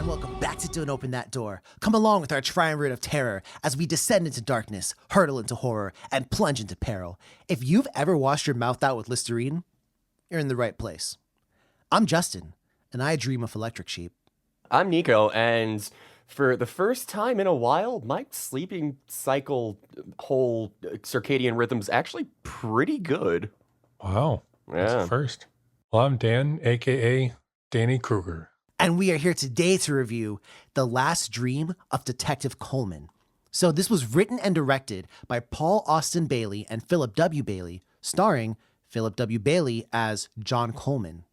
and welcome back to Don't Open That Door. Come along with our triumvirate of terror as we descend into darkness, hurtle into horror, and plunge into peril. If you've ever washed your mouth out with Listerine, you're in the right place. I'm Justin, and I dream of electric sheep. I'm Nico, and for the first time in a while, my sleeping cycle whole circadian rhythm's actually pretty good. Wow. That's Yeah. the first. Well, I'm Dan, a.k.a. Danny Kruger. And we are here today to review The Last Dream of Detective Coleman. So this was written and directed by Paul Austin Bailey and Philip W. Bailey, starring Philip W. Bailey as John Coleman,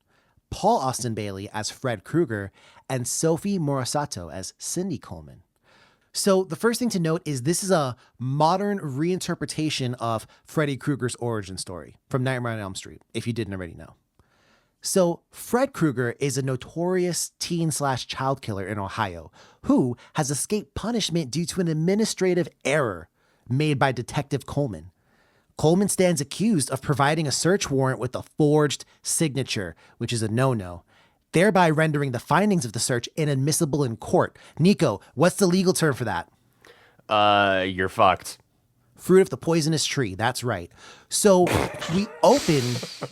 Paul Austin Bailey as Fred Krueger, and Sophie Morisato as Cindy Coleman. So the first thing to note is this is a modern reinterpretation of Freddy Krueger's origin story from Nightmare on Elm Street, if you didn't already know. So Fred Krueger is a notorious teen/child killer in Ohio who has escaped punishment due to an administrative error made by Detective Coleman. Coleman stands accused of providing a search warrant with a forged signature, which is a no-no, thereby rendering the findings of the search inadmissible in court. Nico, what's the legal term for that? You're fucked. Fruit of the poisonous tree. That's right. So we open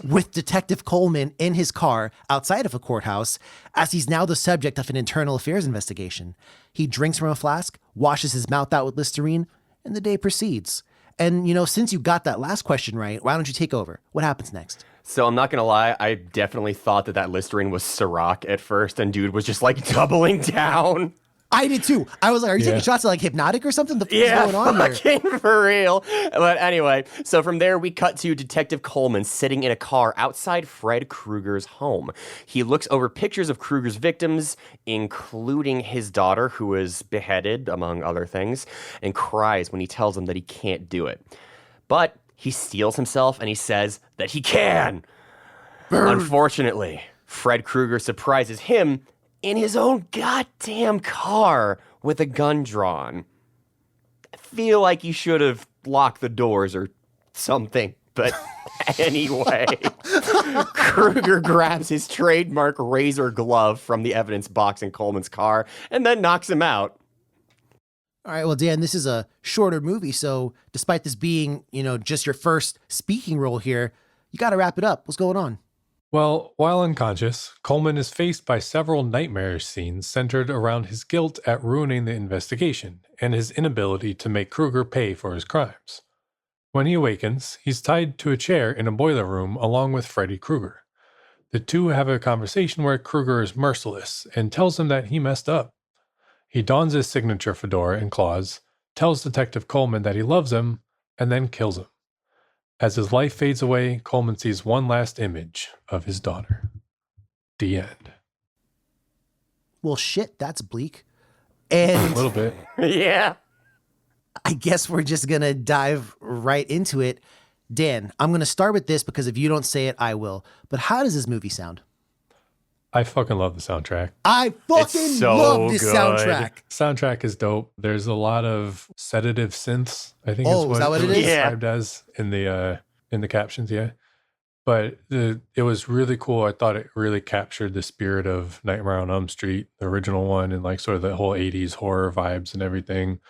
with Detective Coleman in his car outside of a courthouse as he's now the subject of an internal affairs investigation. He drinks from a flask, washes his mouth out with Listerine, and the day proceeds. And, you know, since you got that last question right, why don't you take over? What happens next? So I'm not gonna lie, I definitely thought that Listerine was Ciroc at first, and dude was just like doubling down. I did too. I was like, are you taking shots of like Hypnotic or something? The fuck is going on here? Fucking for real. But anyway, so from there we cut to Detective Coleman sitting in a car outside Fred Krueger's home. He looks over pictures of Krueger's victims, including his daughter, who was beheaded, among other things, and cries when he tells him that he can't do it. But he steels himself and he says that he can. Unfortunately, Fred Krueger surprises him in his own goddamn car with a gun drawn. I feel like you should have locked the doors or something. But anyway, Krueger grabs his trademark razor glove from the evidence box in Coleman's car and then knocks him out. All right, well, Dan, this is a shorter movie, so despite this being, you know, just your first speaking role here, you got to wrap it up. What's going on? Well, while unconscious, Coleman is faced by several nightmarish scenes centered around his guilt at ruining the investigation and his inability to make Krueger pay for his crimes. When he awakens, he's tied to a chair in a boiler room along with Freddy Krueger. The two have a conversation where Krueger is merciless and tells him that he messed up. He dons his signature fedora and claws, tells Detective Coleman that he loves him, and then kills him. As his life fades away, Coleman sees one last image of his daughter. The end. Well, shit, that's bleak. And A little bit. Yeah. I guess we're just going to dive right into it. Dan, I'm going to start with this because if you don't say it, I will. But how does this movie sound? I fucking love the soundtrack. I fucking so love this good. soundtrack. Soundtrack is dope. There's a lot of sedative synths, I think Oh, is that what it was is? described as in the captions, yeah. But it was really cool. I thought it really captured the spirit of Nightmare on Elm Street, the original one, and like sort of the whole 80s horror vibes and everything.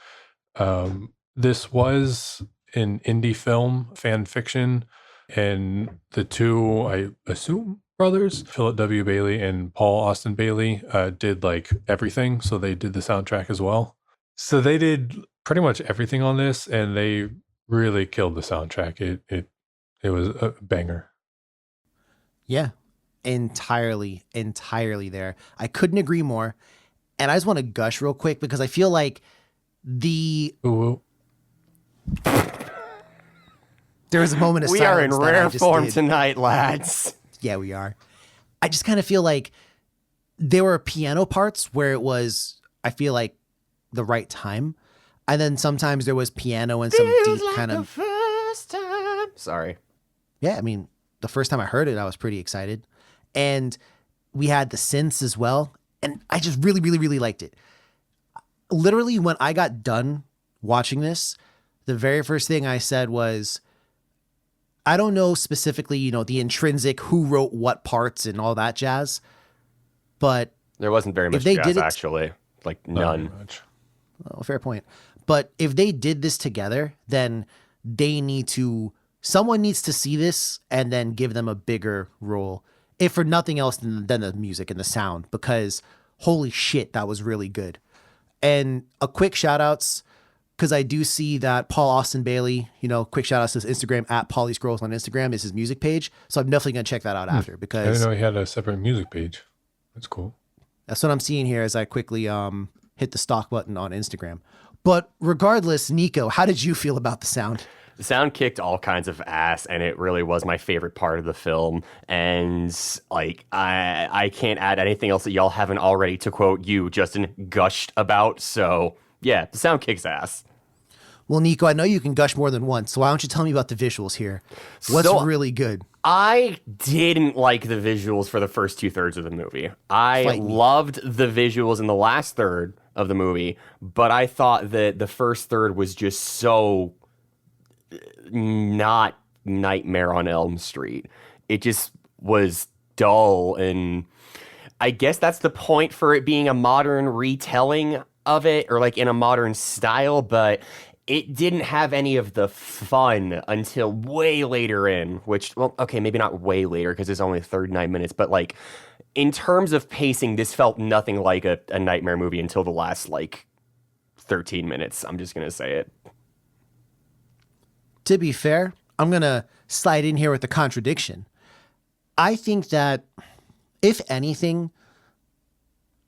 This was an indie film, fan fiction, and the two, I assume, brothers, Philip W. Bailey and Paul Austin Bailey, did like everything. So they did the soundtrack as well. So they did pretty much everything on this, and they really killed the soundtrack. It was a banger. Yeah, entirely there. I couldn't agree more. And I just want to gush real quick because I feel like Ooh. there was a moment of We silence are in that I rare just form did. tonight, lads. Yeah, we are. I just kind of feel like there were piano parts where it was, I feel like, the right time. And then sometimes there was piano and some deep like kind the of... first time. Sorry. Yeah, I mean, the first time I heard it, I was pretty excited. And we had the synths as well. And I just really, really, really liked it. Literally, when I got done watching this, the very first thing I said was, I don't know specifically, you know, the intrinsic who wrote what parts and all that jazz, but There wasn't very much they gas, did it, actually. Like, Not very none. much. well, fair point. But if they did this together, then someone needs to see this and then give them a bigger role. If for nothing else than the music and the sound, because holy shit, that was really good. And a quick shout outs, because I do see that Paul Austin Bailey, quick shout outs to his Instagram at Pauly Scrolls on Instagram is his music page. So I'm definitely going to check that out after, I didn't because know he had a separate music page. That's cool. that's what I'm seeing here as I quickly hit the stock button on Instagram. But regardless, Nico, how did you feel about the sound? The sound kicked all kinds of ass, and it really was my favorite part of the film. And like, I can't add anything else that y'all haven't already, to quote you, Justin, gushed about. So yeah, the sound kicks ass. Well, Nico, I know you can gush more than once, so why don't you tell me about the visuals here? What's So- really good? I didn't like the visuals for the first 2/3 of the movie. I Fight me. loved the visuals in the last third of the movie, but I thought that the first third was just so not Nightmare on Elm Street. It just was dull, and I guess that's the point for it being a modern retelling of it, or like in a modern style, but it didn't have any of the fun until way later in, which, well, okay, maybe not way later because it's only 39 minutes, but like in terms of pacing, this felt nothing like a Nightmare movie until the last like 13 minutes. I'm just going to say it. To be fair, I'm going to slide in here with a contradiction. I think that, if anything,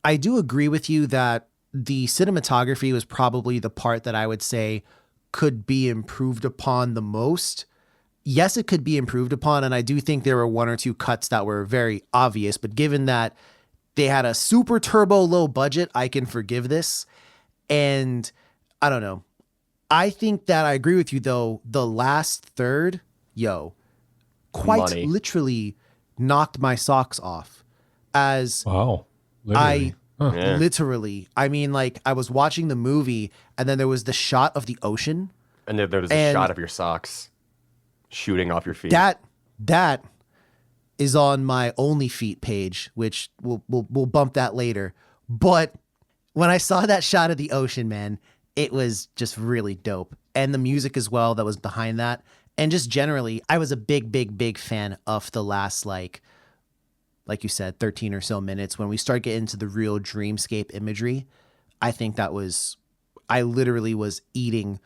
I do agree with you that the cinematography was probably the part that I would say could be improved upon the most. Yes, it could be improved upon, and I do think there were one or two cuts that were very obvious, but given that they had a super turbo low budget, I can forgive this. And I don't know. I think that I agree with you, though. The last third, quite Money. literally knocked my socks off. As Wow. Literally. Yeah. literally, I mean, like, I was watching the movie and then there was the shot of the ocean. And there was a And- shot of your socks shooting off your feet. That is on my Only Feet page, which we'll bump that later. But when I saw that shot of the ocean, man, it was just really dope. And the music as well that was behind that. And just generally, I was a big fan of the last, like you said, 13 or so minutes. When we start getting into the real dreamscape imagery, I think I literally was eating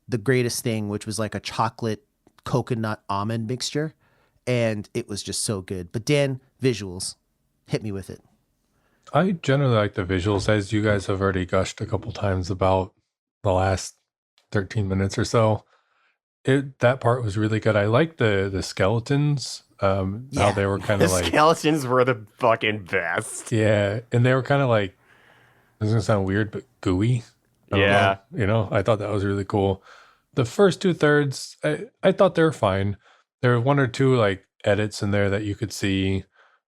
the greatest thing, which was like a chocolate coconut almond mixture. And it was just so good. But Dan, visuals, hit me with it. I generally like the visuals, as you guys have already gushed a couple times about the last 13 minutes or so. That part was really good. I like the skeletons, how they were kind The of like, skeletons were the fucking best. yeah, and they were kind of like, this is gonna sound weird, but gooey. I don't Yeah. know. I thought that was really cool. The first 2/3, I thought they were fine. There were one or two like edits in there that you could see,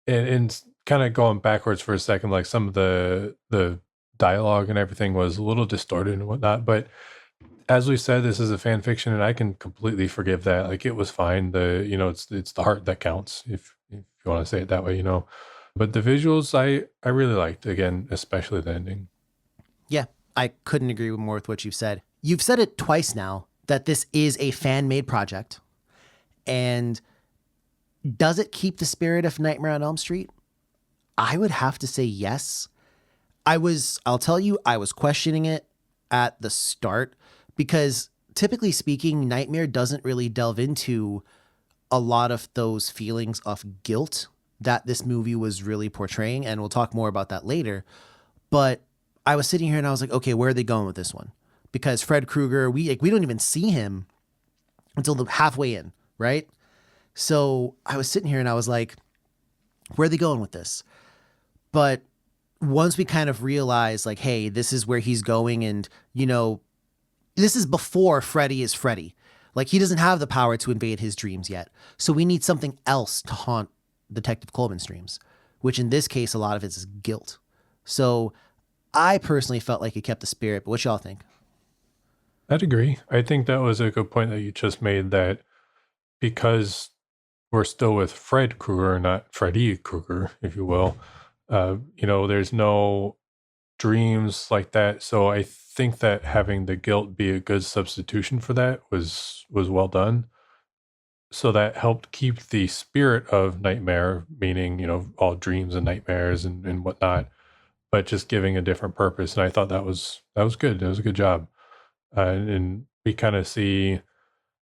and kind of going backwards for a second, like some of the dialogue and everything was a little distorted and whatnot. But as we said, this is a fan fiction, and I can completely forgive that. Like, it was fine. It's the heart that counts, if you want to say it that way. But the visuals, I really liked. Again, especially the ending. Yeah, I couldn't agree more with what you've said. You've said it twice now that this is a fan-made project. And does it keep the spirit of Nightmare on Elm Street? I would have to say yes. I'll tell you, I was questioning it at the start because typically speaking, Nightmare doesn't really delve into a lot of those feelings of guilt that this movie was really portraying. And we'll talk more about that later. But I was sitting here and I was like, okay, where are they going with this one? Because Fred Krueger, we don't even see him until the halfway in, right? So I was sitting here and I was like, where are they going with this? But once we kind of realized, like, hey, this is where he's going, and, this is before Freddy is Freddy. Like, he doesn't have the power to invade his dreams yet. So we need something else to haunt Detective Coleman's dreams, which in this case, a lot of it is guilt. So I personally felt like it kept the spirit, but what y'all think? I'd agree. I think that was a good point that you just made, that because we're still with Fred Krueger, not Freddy Krueger, if you will, There's no dreams like that. So I think that having the guilt be a good substitution for that was well done. So that helped keep the spirit of nightmare, meaning, all dreams and nightmares and whatnot, but just giving a different purpose. And I thought that was good. It was a good job. And we kind of see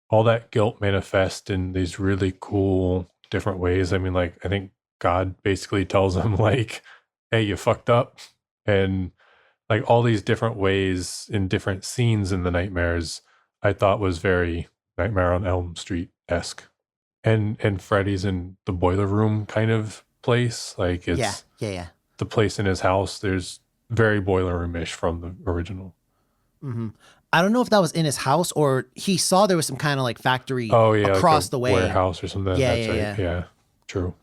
all that guilt manifest in these really cool different ways. I mean, like, I think God basically tells him, like, hey, you fucked up. And like all these different ways in different scenes in the nightmares, I thought was very Nightmare on Elm Street-esque. And Freddy's in the boiler room kind of place. Like, it's Yeah. the place in his house. There's very boiler room-ish from the original. Mm-hmm. I don't know if that was in his house or he saw there was some kind of like factory like across a the way. warehouse or something. That's right. Yeah, true.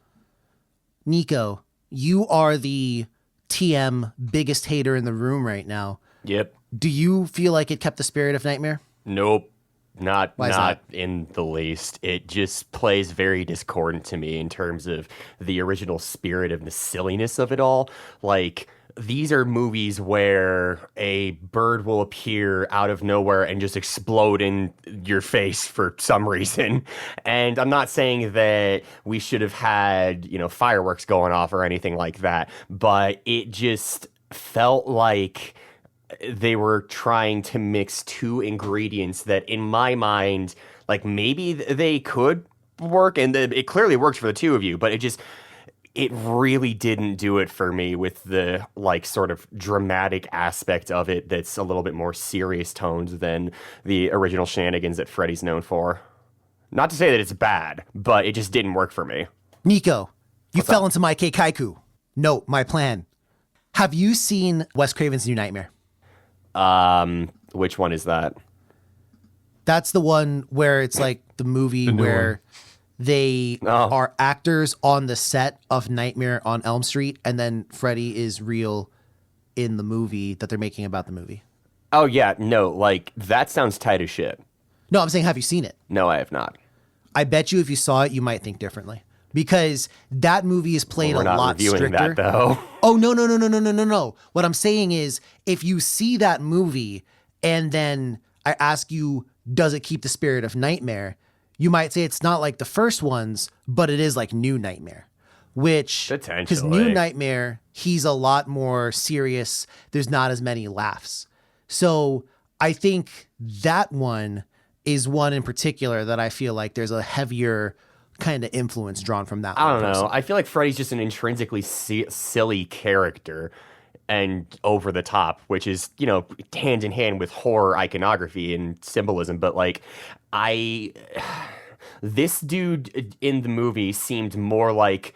Nico, you are the TM biggest hater in the room right now. Yep. Do you feel like it kept the spirit of Nightmare? Nope. Not Why is that? in the least. It just plays very discordant to me in terms of the original spirit of the silliness of it all. Like, these are movies where a bird will appear out of nowhere and just explode in your face for some reason. And I'm not saying that we should have had, fireworks going off or anything like that, but it just felt like they were trying to mix two ingredients that, in my mind, like, maybe they could work, and it clearly works for the two of you, but it really didn't do it for me with the, like, sort of dramatic aspect of it that's a little bit more serious toned than the original shenanigans that Freddy's known for. Not to say that it's bad, but it just didn't work for me. Nico, you fell into my keikaiku. Note my plan. Have you seen Wes Craven's New Nightmare? Which one is that? That's the one where it's like the movie where they are actors on the set of Nightmare on Elm Street, and then Freddy is real in the movie that they're making about the movie. Oh, yeah. No, like, that sounds tight as shit. No, I'm saying, have you seen it? No, I have not. I bet you if you saw it, you might think differently. Because that movie is played We're a not lot reviewing stricter. that, though. Oh, no. What I'm saying is, if you see that movie and then I ask you, does it keep the spirit of Nightmare? You might say it's not like the first ones, but it is like New Nightmare. Which, because New Nightmare, he's a lot more serious. There's not as many laughs. So I think that one is one in particular that I feel like there's a heavier kind of influence drawn from that. I don't know. I feel like Freddy's just an intrinsically silly character and over the top, which is, hand in hand with horror iconography and symbolism. But like, this dude in the movie seemed more like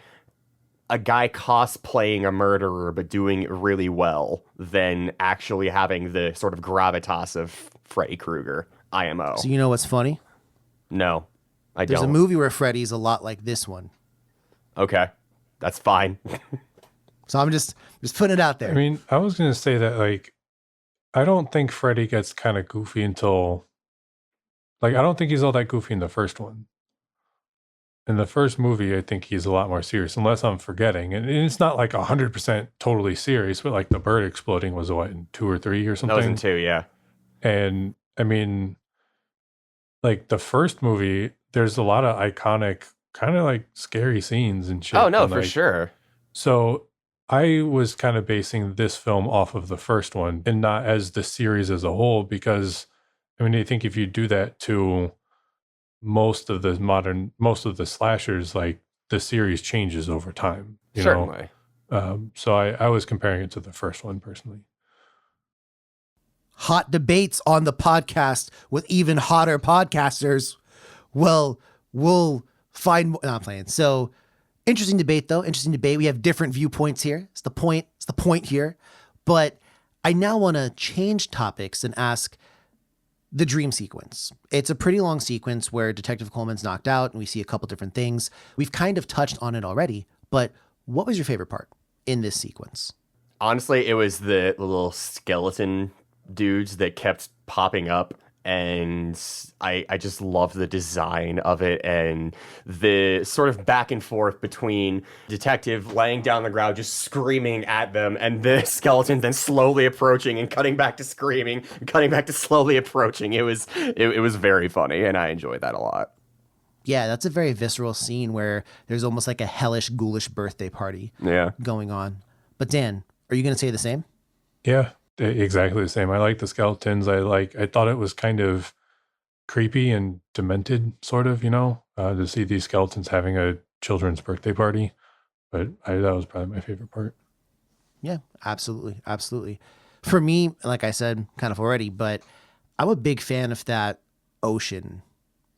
a guy cosplaying a murderer, but doing it really well than actually having the sort of gravitas of Freddy Krueger, IMO. So you know what's funny? No, I There's don't. a movie where Freddy's a lot like this one. Okay, that's fine. So I'm just putting it out there. I mean, I was going to say that, like, I don't think Freddy gets kind of goofy until, like, I don't think he's all that goofy in the first one. In the first movie, I think he's a lot more serious, unless I'm forgetting. And it's not like 100% totally serious, but like the bird exploding was what, in 2 or 3 or something? That was in 2, yeah. And I mean, like the first movie, there's a lot of iconic, kind of like scary scenes and shit. Oh, no, and for sure. So I was kind of basing this film off of the first one and not as the series as a whole, because I mean, I think if you do that to most of the slashers, like the series changes over time. Certainly. So I was comparing it to the first one personally. Hot debates on the podcast with even hotter podcasters. Well, we'll find. No, I'm playing. So interesting debate, though. Interesting debate. We have different viewpoints here. It's the point. It's the point here. But I now want to change topics and ask the dream sequence. It's a pretty long sequence where Detective Coleman's knocked out and we see a couple different things. We've kind of touched on it already, but what was your favorite part in this sequence? Honestly, it was the little skeleton dudes that kept popping up and I just love the design of it and the sort of back and forth between detective laying down on the ground just screaming at them and the skeleton then slowly approaching and cutting back to screaming and cutting back to slowly approaching. It was very funny, and I enjoyed that a lot. Yeah, that's a very visceral scene where there's almost like a hellish, ghoulish birthday party going on. But Dan, are you going to say the same? Yeah, exactly the same. I like the skeletons. I thought it was kind of creepy and demented, sort of, to see these skeletons having a children's birthday party. But that was probably my favorite part. Yeah, absolutely. Absolutely. For me, like I said kind of already, but I'm a big fan of that ocean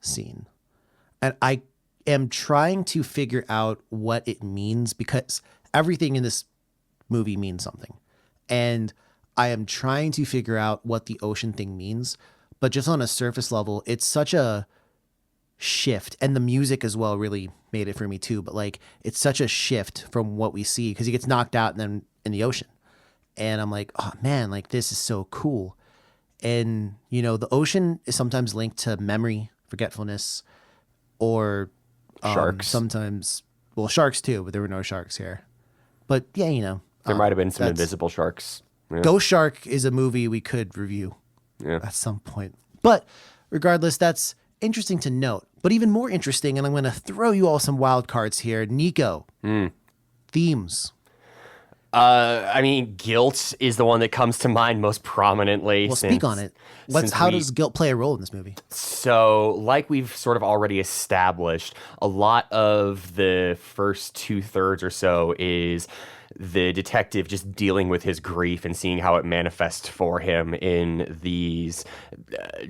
scene. And I am trying to figure out what it means because everything in this movie means something. And I am trying to figure out what the ocean thing means. But just on a surface level, it's such a shift. And the music as well really made it for me too. But like, it's such a shift from what we see because he gets knocked out and then in the ocean. And I'm like, oh man, like this is so cool. And, the ocean is sometimes linked to memory, forgetfulness, or Sharks. Sometimes, well, sharks too, but there were no sharks here. But yeah, There might have been some invisible sharks. Yeah. Ghost Shark is a movie we could review at some point. But regardless, that's interesting to note. But even more interesting, and I'm going to throw you all some wild cards here. Nico, themes. Guilt is the one that comes to mind most prominently. Well, speak on it. How does guilt play a role in this movie? So, like we've sort of already established, a lot of the first 2/3 or so is the detective just dealing with his grief and seeing how it manifests for him in these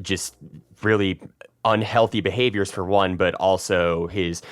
just really unhealthy behaviors for one, but also his,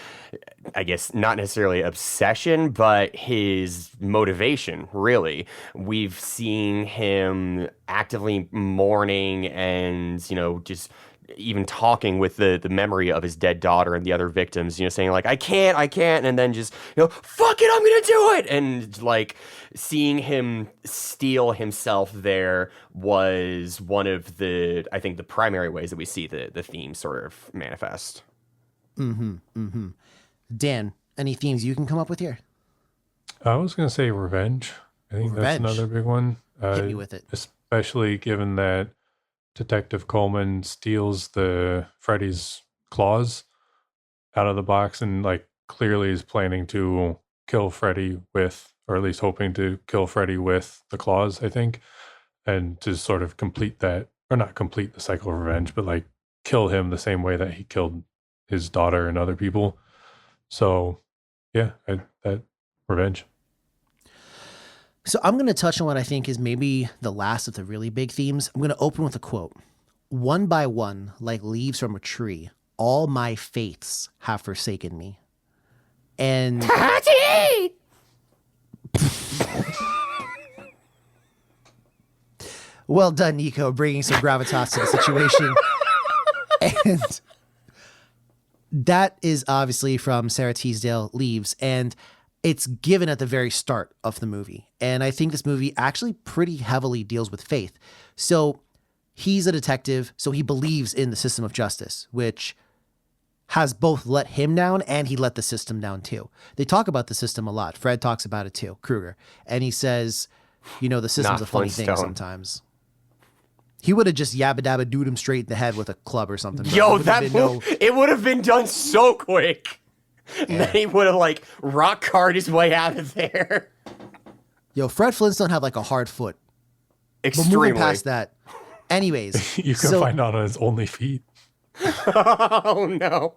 I guess, not necessarily obsession, but his motivation, really. We've seen him actively mourning and, just even talking with the memory of his dead daughter and the other victims, saying like, I can't, and then just, fuck it, I'm gonna do it. And like seeing him steel himself there was one of the, I think, the primary ways that we see the theme sort of manifest. Dan, any themes you can come up with here? I was going to say revenge. I think that's another big one. Hit me with it. Especially given that Detective Coleman steals the Freddy's claws out of the box and like clearly is planning to kill Freddy with, or at least hoping to kill Freddy with the claws, I think, and to sort of complete that, or not complete the cycle of revenge, but like kill him the same way that he killed his daughter and other people. So yeah, that revenge. So I'm going to touch on what I think is maybe the last of the really big themes. I'm going to open with a quote. One by one, like leaves from a tree, all my faiths have forsaken me. And well done, Nico, bringing some gravitas to the situation. And that is obviously from Sarah Teasdale Leaves. And it's given at the very start of the movie. And I think this movie actually pretty heavily deals with faith. So he's a detective, so he believes in the system of justice, which has both let him down and he let the system down too. They talk about the system a lot. Fred talks about it too, Krueger. And he says, the system's a funny thing sometimes. He would have just yabba dabba dooed him straight in the head with a club or something. Yo, it would have been done so quick. And then he would have like rock card his way out of there. Yo, Fred Flintstone had like a hard foot. Extremely. But moving past that. Anyways. You can find out on his only feet. Oh no.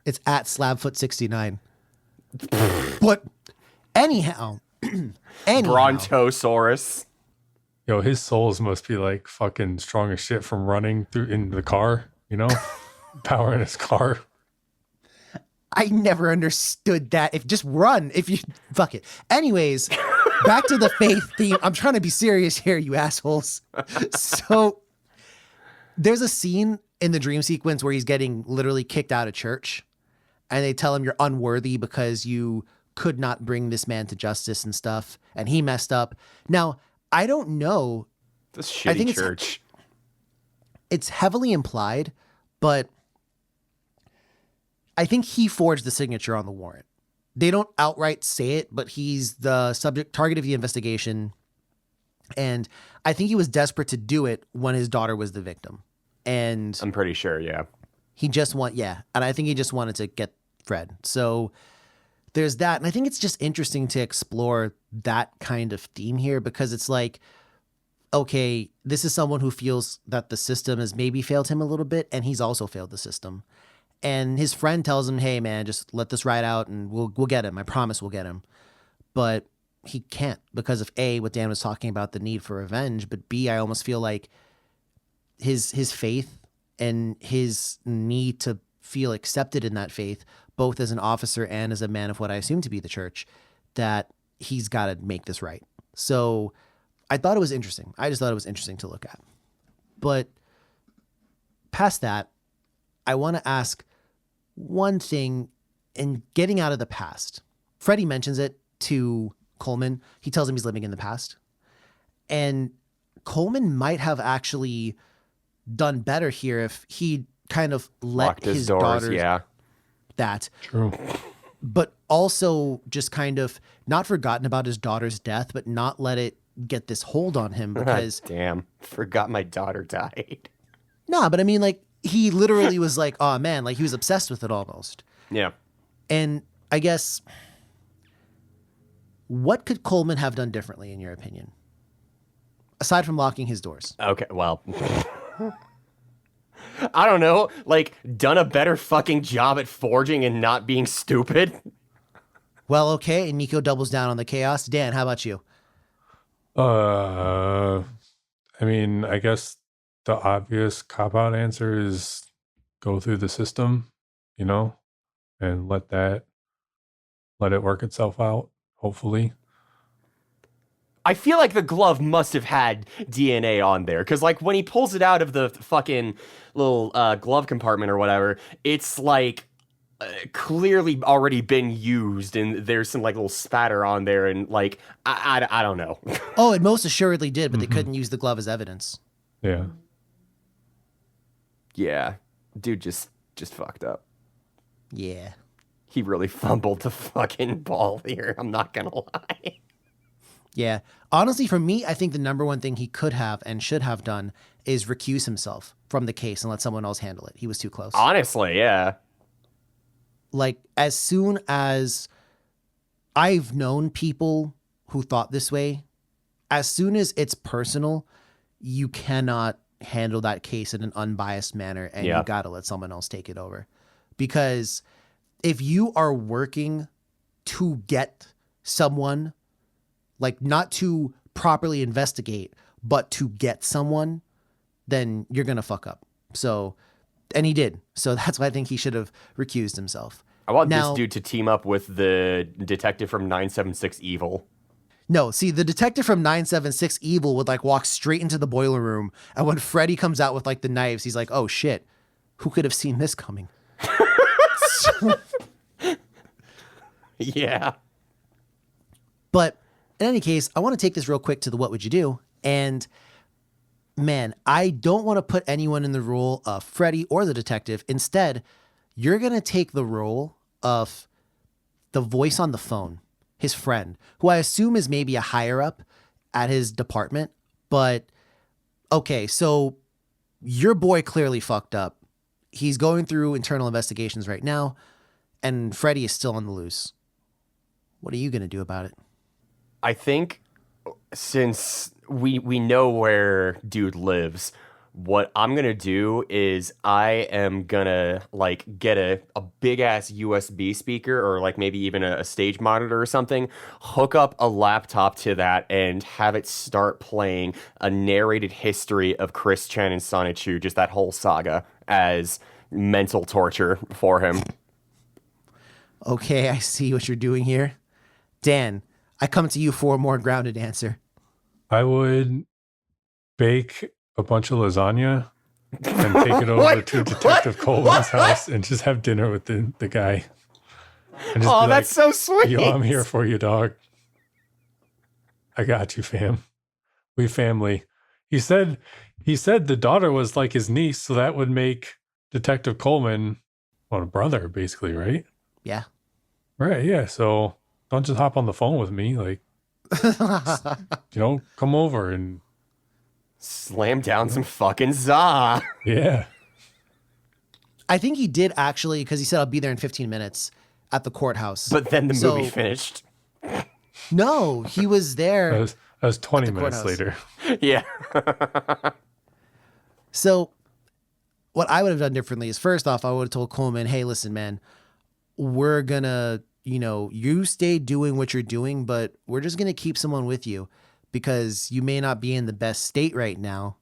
It's at Slabfoot69. But anyhow. Brontosaurus. Yo, his souls must be like fucking strong as shit from running through in the car, powering his car. I never understood that. Fuck it. Anyways, back to the faith theme. I'm trying to be serious here, you assholes. So there's a scene in the dream sequence where he's getting literally kicked out of church and they tell him you're unworthy because you could not bring this man to justice and stuff. And he messed up. Now, I don't know. This shitty church. it's heavily implied, but I think he forged the signature on the warrant. They don't outright say it, but he's the target of the investigation. And I think he was desperate to do it when his daughter was the victim. And I'm pretty sure, yeah. And I think he just wanted to get Fred. So there's that. And I think it's just interesting to explore that kind of theme here, because it's like, okay, this is someone who feels that the system has maybe failed him a little bit, and he's also failed the system. And his friend tells him, hey man, just let this ride out and we'll get him. I promise we'll get him. But he can't, because of A, what Dan was talking about, the need for revenge, but B, I almost feel like his faith and his need to feel accepted in that faith, both as an officer and as a man of what I assume to be the church, that he's got to make this right. So I thought it was interesting. I just thought it was interesting to look at. But past that, I want to ask one thing in getting out of the past. Freddie mentions it to Coleman. He tells him he's living in the past. And Coleman might have actually done better here if he kind of let Locked his doors, daughter that. True. But also just kind of not forgotten about his daughter's death, but not let it get this hold on him, because Damn, forgot my daughter died. nah, but I mean, like, he literally was like, oh man, like he was obsessed with it almost. Yeah. And I guess, what could Coleman have done differently in your opinion? Aside from locking his doors. Okay, well, I don't know, like, done a better fucking job at forging and not being stupid. Well, okay, and Nico doubles down on the chaos. Dan, how about you? I mean, I guess the obvious cop-out answer is go through the system, and let it work itself out, hopefully. I feel like the glove must have had DNA on there, because, like, when he pulls it out of the fucking little glove compartment or whatever, it's, like, clearly already been used, and there's some, like, little spatter on there, and, like, I don't know. Oh, it most assuredly did, but they couldn't use the glove as evidence. Yeah. Yeah, dude just fucked up. Yeah. He really fumbled the fucking ball here, I'm not gonna lie. Yeah. Honestly, for me, I think the number one thing he could have and should have done is recuse himself from the case and let someone else handle it. He was too close. Honestly, yeah. Like, as soon as I've known people who thought this way, as soon as it's personal, you cannot handle that case in an unbiased manner, and you got to let someone else take it over. Because if you are working to get someone, like, not to properly investigate, but to get someone, then you're going to fuck up. So, and he did. So that's why I think he should have recused himself. I want this dude to team up with the detective from 976 Evil. No, see, the detective from 976 Evil would, like, walk straight into the boiler room, and when Freddy comes out with, like, the knives, he's like, oh shit, who could have seen this coming? Yeah. But in any case, I want to take this real quick to the what would you do? And man, I don't want to put anyone in the role of Freddy or the detective. Instead, you're going to take the role of the voice on the phone, his friend, who I assume is maybe a higher up at his department. But okay, so your boy clearly fucked up. He's going through internal investigations right now, and Freddy is still on the loose. What are you going to do about it? I think since we know where dude lives, what I'm gonna do is I am gonna, like, get a big ass USB speaker, or like maybe even a stage monitor or something, hook up a laptop to that, and have it start playing a narrated history of Chris Chen and Sonichu, just that whole saga, as mental torture for him. Okay, I see what you're doing here. Dan, I come to you for a more grounded answer. I would bake a bunch of lasagna and take it over to Detective Coleman's house and just have dinner with the guy. And just Oh, be that's like, so sweet. Yo, I'm here for you, dog. I got you, fam. We family. He said the daughter was like his niece, so that would make Detective Coleman, well, a brother, basically, right? Yeah. Right, yeah. So don't just hop on the phone with me. Like, come over and Slam down some fucking za. yeah. I think he did actually, because he said I'll be there in 15 minutes at the courthouse. But then the So- movie finished. No, he was there. That was 20 the minutes courthouse. later. Yeah. So what I would have done differently is, first off, I would have told Coleman, hey, listen, man, we're gonna, you stay doing what you're doing, but we're just gonna keep someone with you because you may not be in the best state right now.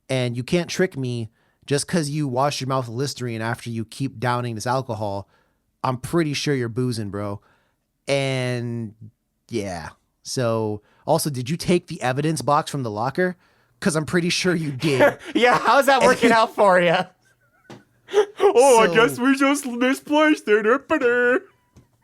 And you can't trick me just because you wash your mouth with Listerine after you keep downing this alcohol. I'm pretty sure you're boozing, bro. And yeah. So also, did you take the evidence box from the locker? Because I'm pretty sure you did. Yeah, how's that working out for you? Oh, I So- guess we just misplaced it.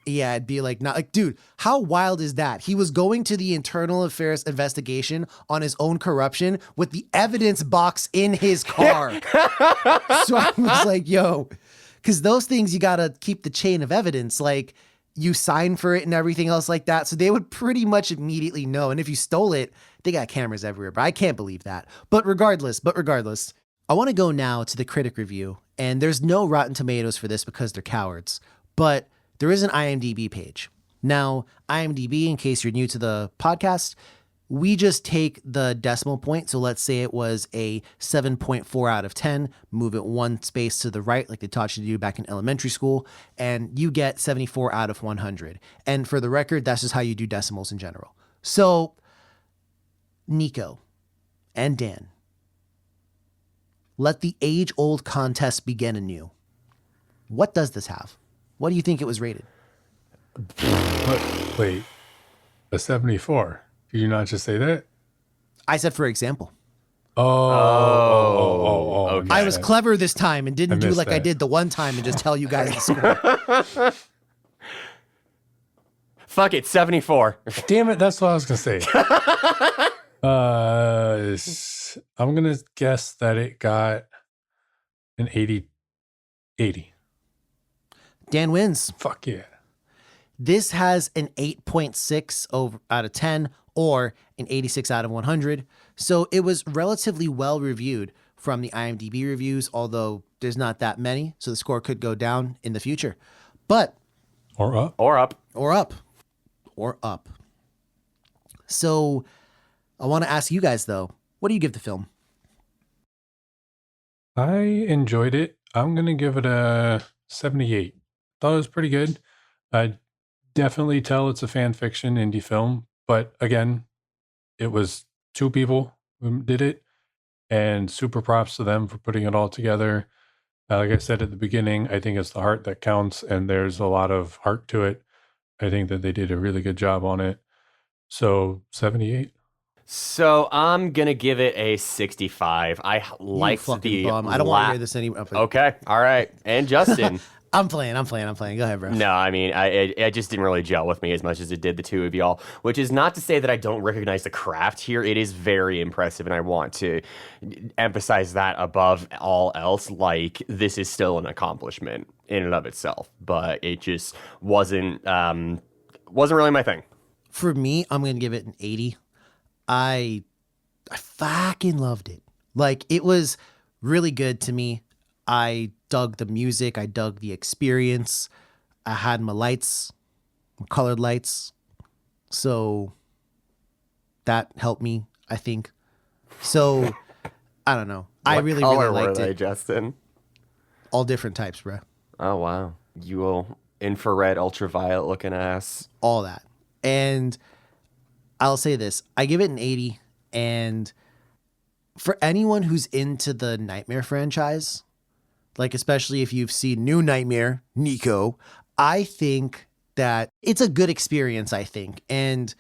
Yeah, it'd be like, not like, dude, how wild is that? He was going to the internal affairs investigation on his own corruption with the evidence box in his car. So I was like, yo, because those things, you got to keep the chain of evidence. Like, you sign for it and everything else like that. So they would pretty much immediately know. And if you stole it, they got cameras everywhere. But I can't believe that. But regardless, I want to go now to the critic review. And there's no Rotten Tomatoes for this because they're cowards. But there is an IMDb page. Now, IMDb, in case you're new to the podcast, we just take the decimal point. So let's say it was a 7.4 out of 10, move it one space to the right, like they taught you to do back in elementary school, and you get 74 out of 100. And for the record, that's just how you do decimals in general. So, Nico and Dan, let the age-old contest begin anew. What does this have? What do you think it was rated? Wait, a 74. Did you not just say that? I said, for example. Oh, okay. I was clever this time and didn't do missed like I that. did the one time and just tell you guys the score. Fuck it, 74. Damn it, that's what I was gonna say. I'm gonna guess that it got an 80. Dan wins. Fuck yeah. This has an 8.6 out of 10 or an 86 out of 100. So it was relatively well reviewed from the IMDb reviews, although there's not that many. So the score could go down in the future. But Or up. Or up. or up. So I want to ask you guys, though, what do you give the film? I enjoyed it. I'm gonna give it a 78. Thought it was pretty good. I definitely tell it's a fan fiction indie film, but again, it was two people who did it, and super props to them for putting it all together. Like I said at the beginning, I think it's the heart that counts, and there's a lot of heart to it. I think that they did a really good job on it. So 78. So I'm gonna give it a 65. I You like fucking the. bum. I don't want to hear this anymore. Okay, all right. And Justin. I'm playing. Go ahead, bro. No, I mean, it just didn't really gel with me as much as it did the two of y'all, which is not to say that I don't recognize the craft here. It is very impressive, and I want to emphasize that above all else. Like, this is still an accomplishment in and of itself, but it just wasn't really my thing. For me, I'm going to give it an 80. I fucking loved it. Like, it was really good to me. I dug the music. I dug the experience. I had my lights, my colored lights. So that helped me, I think. So, I don't know. I What really, color really liked were they, it. Justin? All different types, bro. Oh, wow. You will infrared, ultraviolet looking ass. All that. And I'll say this. I give it an 80. And for anyone who's into the Nightmare franchise, like especially if you've seen New Nightmare, Nico, I think that it's a good experience, I think. And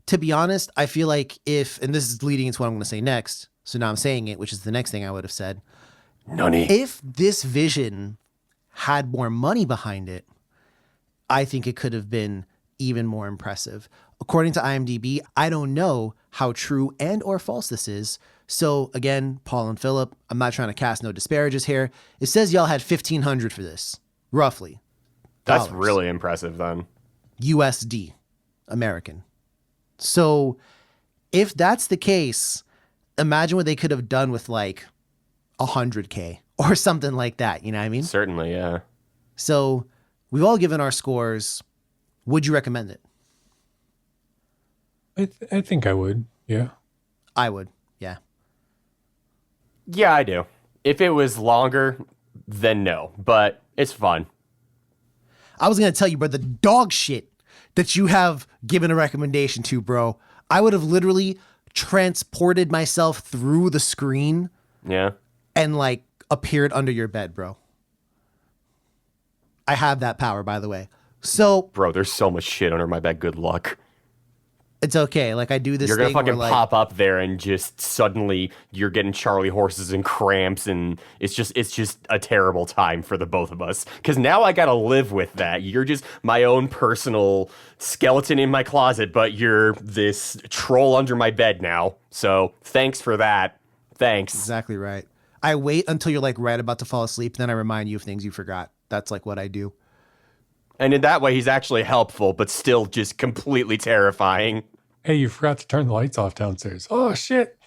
to be honest, I feel like and this is leading into what I'm going to say next, so now I'm saying it, which is the next thing I would have said. Nani. If this vision had more money behind it, I think it could have been even more impressive. According to IMDb, I don't know how true and or false this is, So again, Paul and Philip, I'm not trying to cast no disparages here. It says y'all had $1,500 for this, roughly. That's Dollars. really impressive then. USD, American. So if that's the case, imagine what they could have done with like $100K or something like that. You know what I mean? Certainly, yeah. So we've all given our scores. Would you recommend it? I think I would. Yeah. I would. Yeah. Yeah, I do. If it was longer, then no. But it's fun. I was going to tell you, bro, the dog shit that you have given a recommendation to, bro. I would have literally transported myself through the screen Yeah. and like appeared under your bed, bro. I have that power, by the way. So Bro, there's so much shit under my bed. Good luck. it's okay. Like I do this You're gonna thing fucking where, like, pop up there and just suddenly you're getting Charlie horses and cramps, and it's just a terrible time for the both of us. Because now I gotta live with that. You're just my own personal skeleton in my closet, but you're this troll under my bed now. So thanks for that. Thanks. Exactly right. I wait until you're like right about to fall asleep, then I remind you of things you forgot. That's like what I do. And in that way, he's actually helpful, but still just completely terrifying. Hey, you forgot to turn the lights off downstairs. Oh, shit.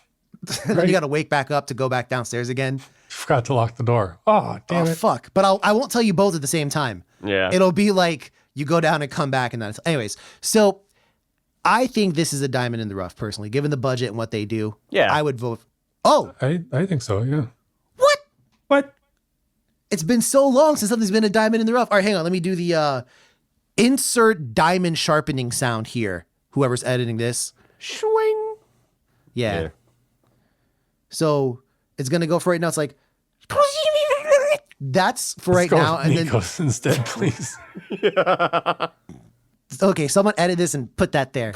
Then you got to wake back up to go back downstairs again. Forgot to lock the door. Oh, damn Oh, it. fuck. But I won't tell you both at the same time. Yeah. It'll be like you go down and come back and then anyways. So I think this is a diamond in the rough, personally, given the budget and what they do. Yeah. I would vote. Oh, I think so, yeah. what? What? It's been so long since something's been a diamond in the rough. All right, hang on. Let me do the insert diamond sharpening sound here. Whoever's editing this. Swing. Yeah. Yeah. So it's going to go for right now. It's like, that's for right Let's go now. with And then, Nico's instead, please. okay, someone edit this and put that there.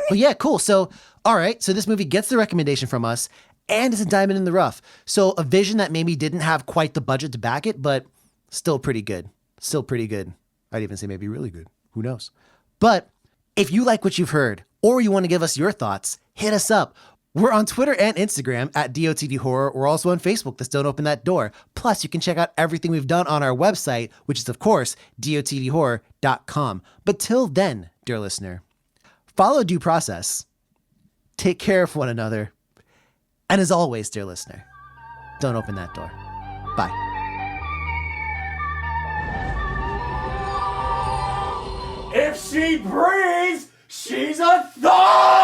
But yeah, cool. So, all right. So this movie gets the recommendation from us and it's a diamond in the rough. So a vision that maybe didn't have quite the budget to back it, but still pretty good. Still pretty good. I'd even say maybe really good. Who knows? But if you like what you've heard or you want to give us your thoughts, hit us up. We're on Twitter and Instagram at DOTD Horror. We're also on Facebook. That's Don't Open That Door. Plus, you can check out everything we've done on our website, which is, of course, dotdhorror.com. But till then, dear listener, follow due process. Take care of one another. And as always, dear listener, don't open that door. Bye. If she breathes, she's a thought!